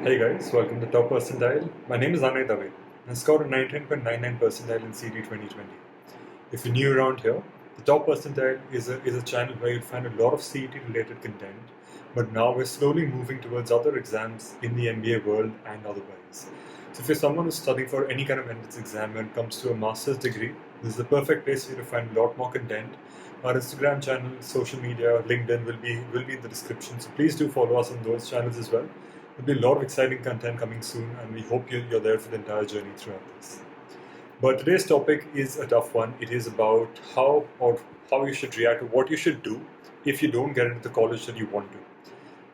Hey guys, welcome to Top Percentile. My name is Anay Dave. I scored a 99.99 percentile in CT 2020. If you're new around here, the Top Percentile is a channel where you'll find a lot of CET related content, but now we're slowly moving towards other exams in the MBA world and otherwise. So if you're someone who's studying for any kind of entrance exam when it comes to a master's degree, this is the perfect place for you to find a lot more content. Our Instagram channel, social media, LinkedIn will be in the description. So please do follow us on those channels as well. There'll be a lot of exciting content coming soon, and we hope you're there for the entire journey throughout this. But today's topic is a tough one. It is about how you should react, or what you should do if you don't get into the college that you want to.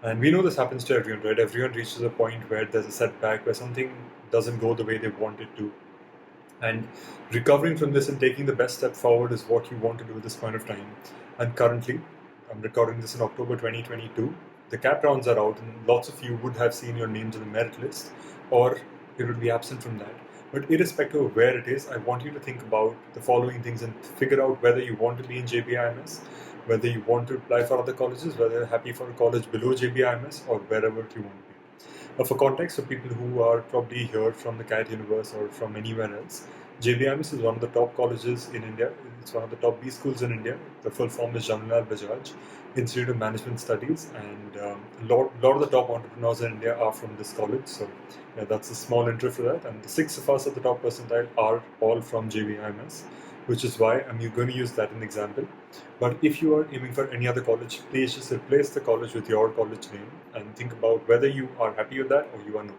And we know this happens to everyone, right? Everyone reaches a point where there's a setback, where something doesn't go the way they want it to. And recovering from this and taking the best step forward is what you want to do at this point of time. And currently, I'm recording this in October 2022. The CAP rounds are out, and lots of you would have seen your names on the merit list, or it would be absent from that. But irrespective of where it is, I want you to think about the following things and figure out whether you want to be in JBIMS, whether you want to apply for other colleges, whether you're happy for a college below JBIMS, or wherever you want to be. For context, for people who are probably here from the CAT universe or from anywhere else, JBIMS is one of the top colleges in India. It's one of the top B schools in India. The full form is Jamnalal Bajaj Institute of Management Studies, and a lot of the top entrepreneurs in India are from this college. So that's a small intro for that. And the six of us at the top percentile are all from JBIMS, which is why I'm going to use that as an example. But if you are aiming for any other college, please just replace the college with your college name and think about whether you are happy with that or you are not,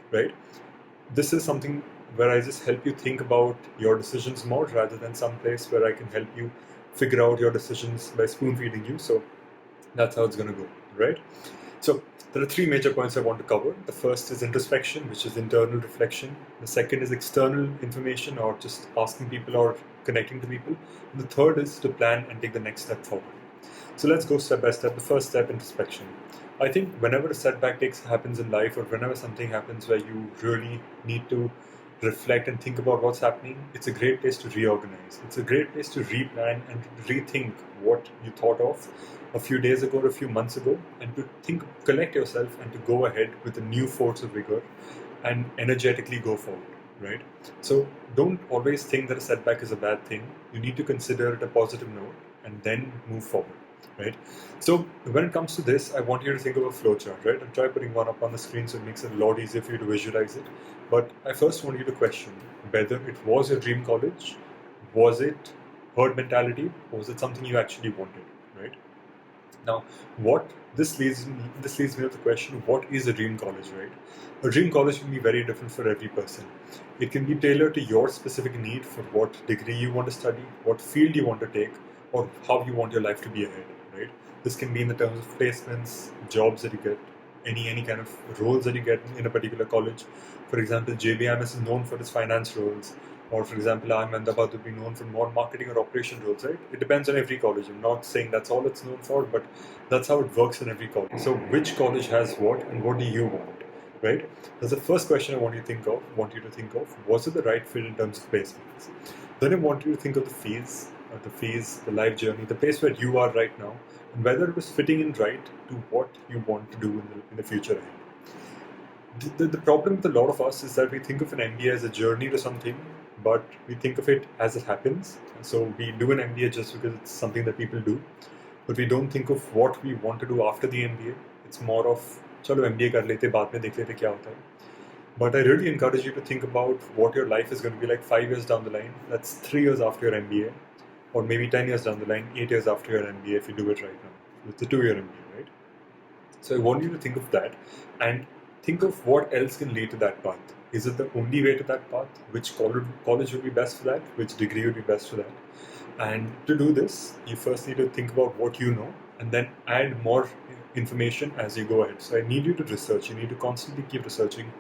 right? This is something where I just help you think about your decisions more rather than some place where I can help you figure out your decisions by spoon feeding you. So that's how it's going to go, right? So there are three major points I want to cover. The first is introspection, which is internal reflection. The second is external information, or just asking people or connecting to people. And the third is to plan and take the next step forward. So let's go step by step. The first step, introspection. I think whenever a setback happens in life, or whenever something happens where you really need to reflect and think about what's happening, it's a great place to reorganize. It's a great place to replan and rethink what you thought of a few days ago or a few months ago, and to collect yourself and to go ahead with a new force of vigor and energetically go forward, right? So don't always think that a setback is a bad thing. You need to consider it a positive note and then move forward, right? So when it comes to this, I want you to think of a flowchart, right? I'll try putting one up on the screen so it makes it a lot easier for you to visualize it. But I first want you to question whether it was your dream college, was it herd mentality, or was it something you actually wanted, right? Now, what this leads me to the question: what is a dream college, right? A dream college can be very different for every person. It can be tailored to your specific need for what degree you want to study, what field you want to take, or how you want your life to be ahead, right? This can be in the terms of placements, jobs that you get, any kind of roles that you get in a particular college. For example, JBIMS is known for its finance roles, or for example, Ahmedabad would be known for more marketing or operation roles, right? It depends on every college. I'm not saying that's all it's known for, but that's how it works in every college. So which college has what, and what do you want, right? That's the first question I want you to think of. Was it the right fit in terms of placements? Then I want you to think of the life journey, the place where you are right now, and whether it was fitting in right to what you want to do in the future ahead. The problem with a lot of us is that we think of an MBA as a journey to something, but we think of it as it happens. So we do an MBA just because it's something that people do, but we don't think of what we want to do after the MBA. It's more of, chalo MBA kar lete, baad mein dekh lete kya hota hai. But I really encourage you to think about what your life is going to be like 5 years down the line. That's 3 years after your MBA, or maybe 10 years down the line, 8 years after your MBA if you do it right now. It's a 2-year MBA, right? So I want you to think of that and think of what else can lead to that path. Is it the only way to that path? Which college would be best for that? Which degree would be best for that? And to do this, you first need to think about what you know and then add more information as you go ahead. So I need you to research. You need to constantly keep researching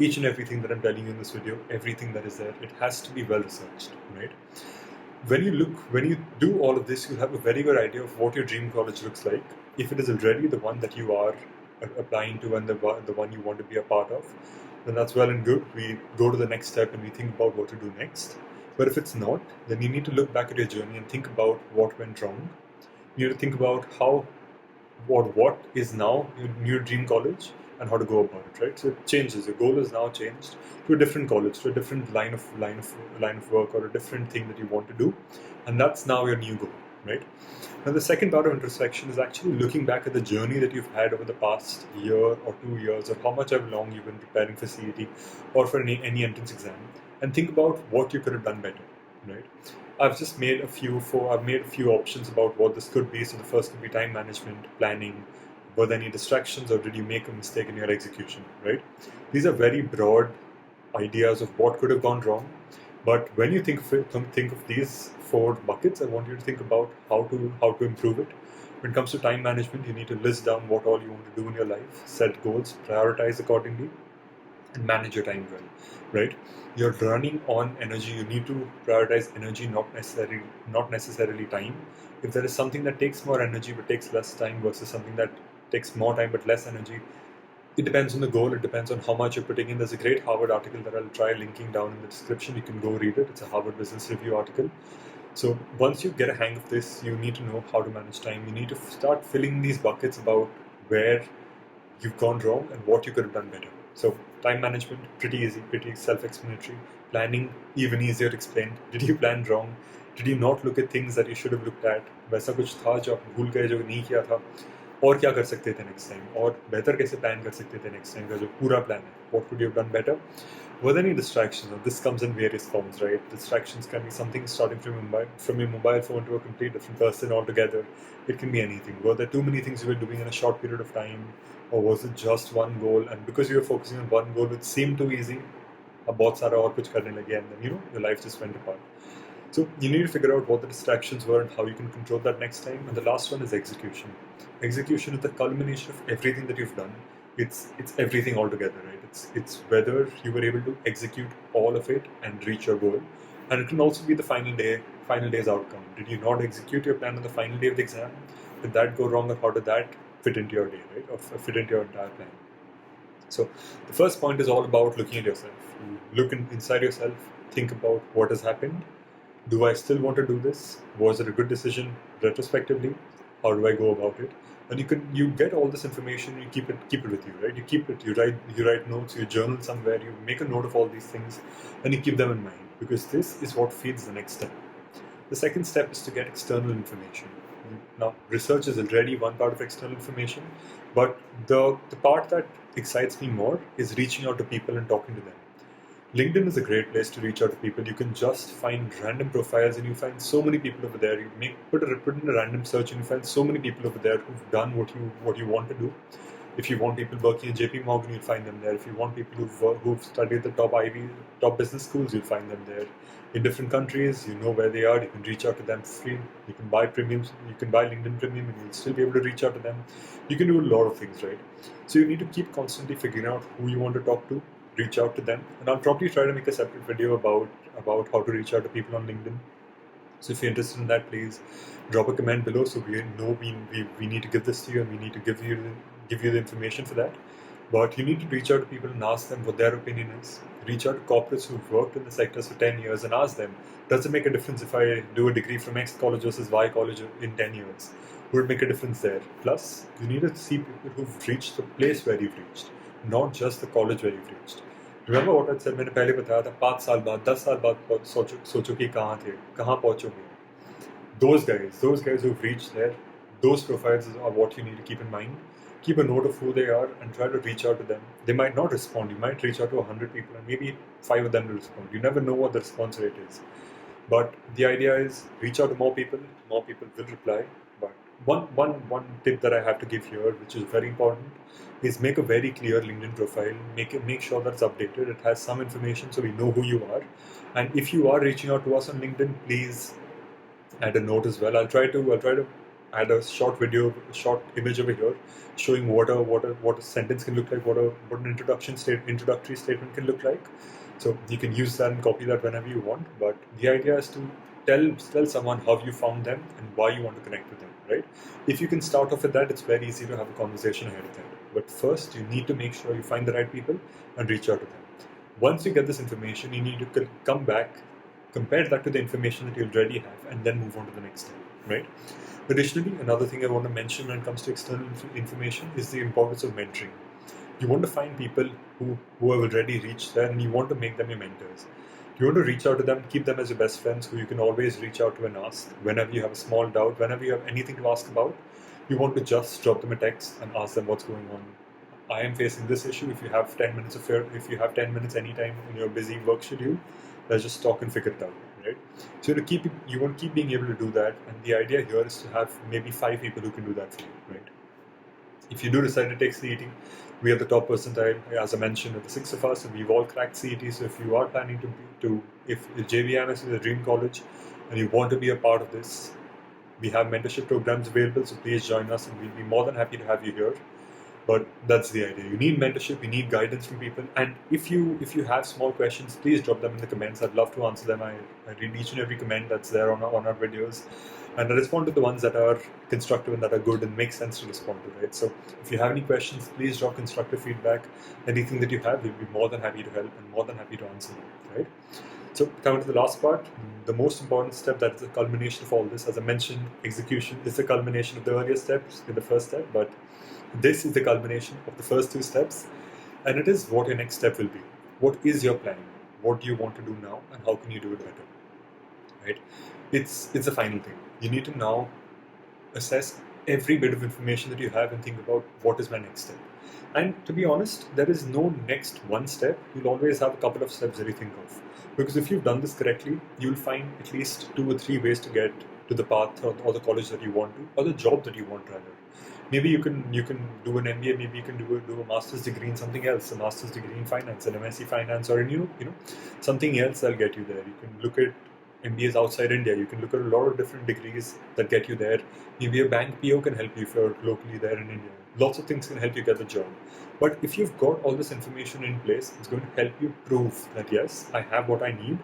each and everything that I'm telling you in this video, everything that is there. It has to be well researched, right? When you do all of this, you'll have a very good idea of what your dream college looks like. If it is already the one that you are applying to and the one you want to be a part of, then that's well and good. We go to the next step and we think about what to do next. But if it's not, then you need to look back at your journey and think about what went wrong. You need to think about what is now your new dream college, and how to go about it, right? So it changes. Your goal is now changed to a different college, to a different line of work, or a different thing that you want to do, and that's now your new goal, right? Now, the second part of introspection is actually looking back at the journey that you've had over the past year or 2 years, or how much of long you've been preparing for CET or for any entrance exam, and think about what you could have done better, right? I've made a few options about what this could be. So the first could be time management, planning. Were there any distractions, or did you make a mistake in your execution, right? These are very broad ideas of what could have gone wrong. But when you think of these four buckets, I want you to think about how to improve it. When it comes to time management, you need to list down what all you want to do in your life, set goals, prioritize accordingly, and manage your time well, right? You're running on energy. You need to prioritize energy, not necessarily time. If there is something that takes more energy but takes less time versus something that takes more time but less energy, it depends on the goal. It depends on how much you're putting in. There's a great Harvard article that I'll try linking down in the description. You can go read it. It's a Harvard Business Review article. So once you get a hang of this, you need to know how to manage time. You need to start filling these buckets about where you've gone wrong and what you could have done better. So time management, pretty easy, pretty self-explanatory. Planning, even easier to explain. Did you plan wrong? Did you not look at things that you should have looked at? वैसा कुछ था जो आप भूल गए, जो नहीं किया था, और क्या कर सकते थे नेक्स्ट टाइम, और बेहतर कैसे प्लान कर सकते थे नेक्स्ट टाइम का जो पूरा प्लान है, what could you have done better? Were there any distractions? This comes in various forms, right? Distractions can be something starting from your mobile phone to a complete different person altogether. It can be anything. Were there too many things you were doing in a short period of time, or was it just one goal? And because you were focusing on one goal, it seemed too easy. अब बहुत सारा और कुछ करने लगे, and then your life just went apart. So you need to figure out what the distractions were and how you can control that next time. And the last one is execution. Execution is the culmination of everything that you've done. It's everything all together, right? It's whether you were able to execute all of it and reach your goal. And it can also be the final day's outcome. Did you not execute your plan on the final day of the exam? Did that go wrong, or how did that fit into your day, right? Or fit into your entire plan? So the first point is all about looking at yourself. You look inside yourself, think about what has happened. Do I still want to do this? Was it a good decision retrospectively? How do I go about it? And you get all this information, you keep it with you, right? You write notes, you journal somewhere, you make a note of all these things, and you keep them in mind, because this is what feeds the next step. The second step is to get external information. Now, research is already one part of external information, but the part that excites me more is reaching out to people and talking to them. LinkedIn is a great place to reach out to people. You can just find random profiles, and you find so many people over there. You put in a random search, and you find so many people over there who've done what you want to do. If you want people working at JP Morgan, you'll find them there. If you want people who've studied the top business schools, you'll find them there. In different countries, you know where they are. You can reach out to them for free. You can buy premiums. You can buy LinkedIn Premium, and you'll still be able to reach out to them. You can do a lot of things, right? So you need to keep constantly figuring out who you want to talk to, reach out to them, and I'll probably try to make a separate video about how to reach out to people on LinkedIn. So if you're interested in that, please drop a comment below, so we know we need to give this to you, and we need to give you the information for that. But you need to reach out to people and ask them what their opinion is. Reach out to corporates who've worked in the sectors for 10 years and ask them, does it make a difference if I do a degree from X college versus Y college in 10 years? Would it make a difference there? Plus, you need to see people who've reached the place where you've reached, not just the college where you've reached. Remember what I said, मैंने पहले बताया था, 5 साल बाद, 10 साल बाद सोचो कि कहाँ थे, कहाँ पहुँचोगे. Those guys who've reached there, those profiles are what you need to keep in mind. Keep a note of who they are and try to reach out to them. They might not respond. You might reach out to 100 people and maybe 5 of them will respond. You never know what the response rate is. But the idea is reach out to more people will reply. But one tip that I have to give here, which is very important, is make a very clear LinkedIn profile. Make sure that it's updated. It has some information so we know who you are. And if you are reaching out to us on LinkedIn, please add a note as well. I'll try to add a short image over here showing what a sentence can look like, what an introductory statement can look like. So you can use that and copy that whenever you want. But the idea is to tell someone how you found them and why you want to connect with them, right? If you can start off with that, it's very easy to have a conversation ahead of time. But first, you need to make sure you find the right people and reach out to them. Once you get this information, you need to come back, compare that to the information that you already have, and then move on to the next step, right? Additionally, another thing I want to mention when it comes to external information is the importance of mentoring. You want to find people who have already reached there, and you want to make them your mentors. You want to reach out to them, keep them as your best friends who you can always reach out to and ask whenever you have a small doubt, whenever you have anything to ask about. You want to just drop them a text and ask them what's going on. I am facing this issue. If you have 10 minutes if you have 10 minutes anytime in your busy work schedule, let's just talk and figure it out, right? So you want to keep being able to do that, and the idea here is to have maybe 5 people who can do that for you, right? If you do decide to take CET, we are the top percentile, as I mentioned, of the 6 of us, and we've all cracked CET. So if you are planning if JBIMS is a dream college and you want to be a part of this, we have mentorship programs available, so please join us, and we'll be more than happy to have you here. But that's the idea. You need mentorship, you need guidance from people, and if you have small questions, please drop them in the comments. I'd love to answer them. I read each and every comment that's there on our videos, and I respond to the ones that are constructive and that are good and make sense to respond to, right? So if you have any questions, please drop constructive feedback. Anything that you have, we'll be more than happy to help and more than happy to answer them, right? So coming to the last part, the most important step, that is the culmination of all this. As I mentioned, execution is the culmination of the earlier steps in the first step, but this is the culmination of the first 2 steps, and it is what your next step will be. What is your plan? What do you want to do now, and how can you do it better? Right? It's the final thing. You need to now assess every bit of information that you have and think about what is my next step. And to be honest, there is no next one step. You'll always have a couple of steps that you think of. Because if you've done this correctly, you'll find at least 2 or 3 ways to get to the path or the college that you want to, or the job that you want rather. Maybe you can do an MBA, maybe you can do a master's degree in something else, a master's degree in finance, an MSc finance, or something else that'll get you there. You can look at MBAs outside India. You can look at a lot of different degrees that get you there. Maybe a bank PO can help you if you're locally there in India. Lots of things can help you get the job. But if you've got all this information in place, it's going to help you prove that yes, I have what I need.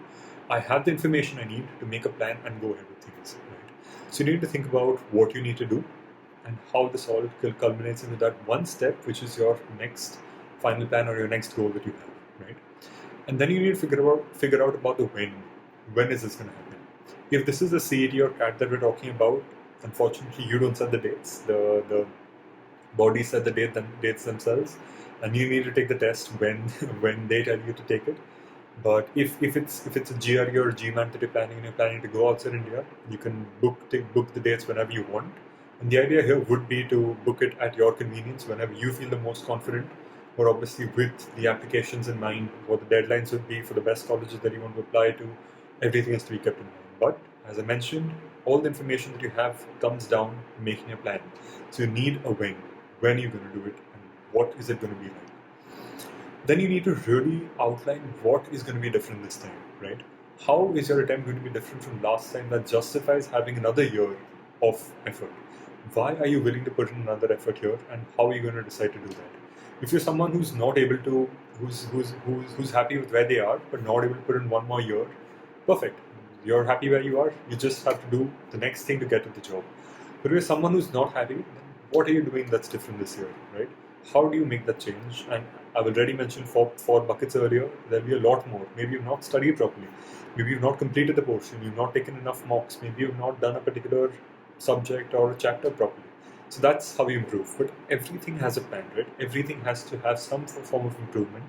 I have the information I need to make a plan and go ahead with things. Right? So you need to think about what you need to do and how this all culminates into that one step, which is your next final plan or your next goal that you have, right? And then you need to figure out about the when. When is this going to happen? If this is a CET or CAT that we're talking about, unfortunately, you don't set the dates. The body set the dates themselves, and you need to take the test when when they tell you to take it. But if it's a GRE or a GMAT that you're planning to go outside India, you can book the dates whenever you want. And the idea here would be to book it at your convenience whenever you feel the most confident, or obviously with the applications in mind, what the deadlines would be for the best colleges that you want to apply to. Everything has to be kept in mind. But as I mentioned, all the information that you have comes down to making a plan. So you need a when. When are you going to do it, and what is it going to be like? Then you need to really outline what is going to be different this time, right? How is your attempt going to be different from last time that justifies having another year of effort? Why are you willing to put in another effort here, and how are you going to decide to do that? If you're someone who's not able to, who's happy with where they are, but not able to put in one more year, perfect. You're happy where you are. You just have to do the next thing to get to the job. But if you're someone who's not happy, then what are you doing that's different this year, right? How do you make that change? And I've already mentioned four buckets earlier. There'll be a lot more. Maybe you've not studied properly. Maybe you've not completed the portion. You've not taken enough mocks. Maybe you've not done a particular subject or a chapter properly. So that's how you improve. But everything has a plan, right? Everything has to have some form of improvement.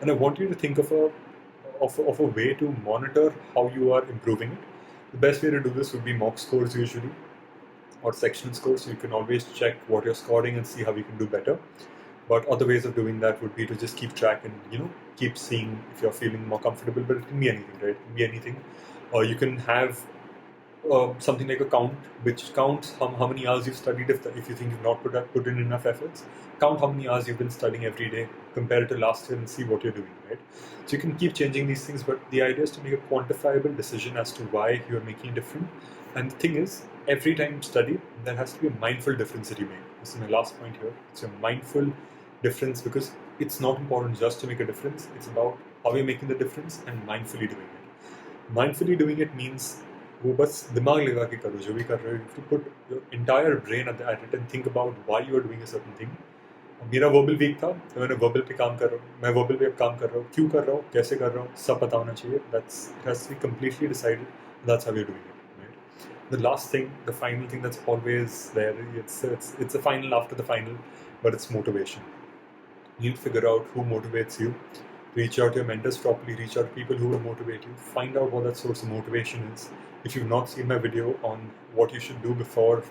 And I want you to think of a way to monitor how you are improving it. The best way to do this would be mock scores usually, or sectional scores. So you can always check what you're scoring and see how you can do better. But other ways of doing that would be to just keep track and keep seeing if you're feeling more comfortable. But it can be anything, right? It can be anything. Or you can have something like a count, which counts how many hours you've studied. If you think you've not put in enough efforts, count how many hours you've been studying every day, compare it to last year, and see what you're doing, right? So you can keep changing these things, but the idea is to make a quantifiable decision as to why you're making it different. And the thing is, every time you study, there has to be a mindful difference that you make. This is my last point here. It's a mindful difference, because it's not important just to make a difference. It's about how you're making the difference and mindfully doing it. Mindfully doing it means वो बस दिमाग लगा के करो जो भी कर रहे हो. You put your entire brain at it and think about why you are doing a certain thing. मेरा वर्बल वीक था तो मैंने वर्बल पे काम कर रहा हूँ. मैं वर्बल पे अब काम कर रहा हूँ. क्यों कर रहा हूँ, कैसे कर रहा हूँ, सब पता होना चाहिए. It has to be completely decided. That's how you're doing it. Right? The last thing, the final thing that's always there, it's the final after the final, but it's motivation. You need to figure out who motivates you. Reach out to your mentors properly, reach out to people who will motivate you. Find out what that source of motivation is. If you've not seen my video on what you should do before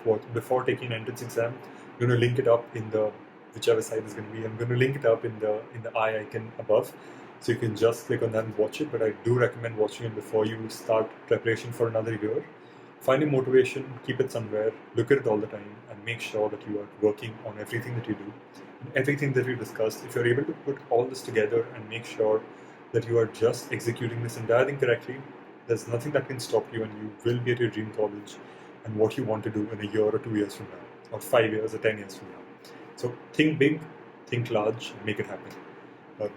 taking an entrance exam, I'm going to link it up in the whichever site is going to be. I'm going to link it up in the eye icon above, so you can just click on that and watch it. But I do recommend watching it before you start preparation for another year. Find your motivation, keep it somewhere, look at it all the time, and make sure that you are working on everything that you do, everything that we discussed. If you're able to put all this together and make sure that you are just executing this entire thing correctly, there's nothing that can stop you, and you will be at your dream college and what you want to do in a year or 2 years from now, or 5 years or 10 years from now. So think big, think large, and make it happen.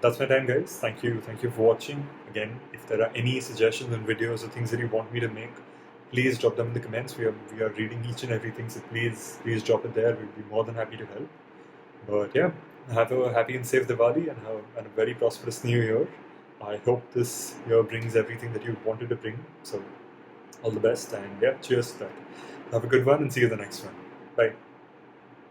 That's my time, guys. Thank you for watching. Again, if there are any suggestions and videos or things that you want me to make, please drop them in the comments. We are reading each and everything, so please drop it there. We'll be more than happy to help. But yeah, have a happy and safe Diwali and a very prosperous New Year. I hope this year brings everything that you wanted to bring. So all the best, and yeah, cheers to that. Have a good one and see you in the next one. Bye.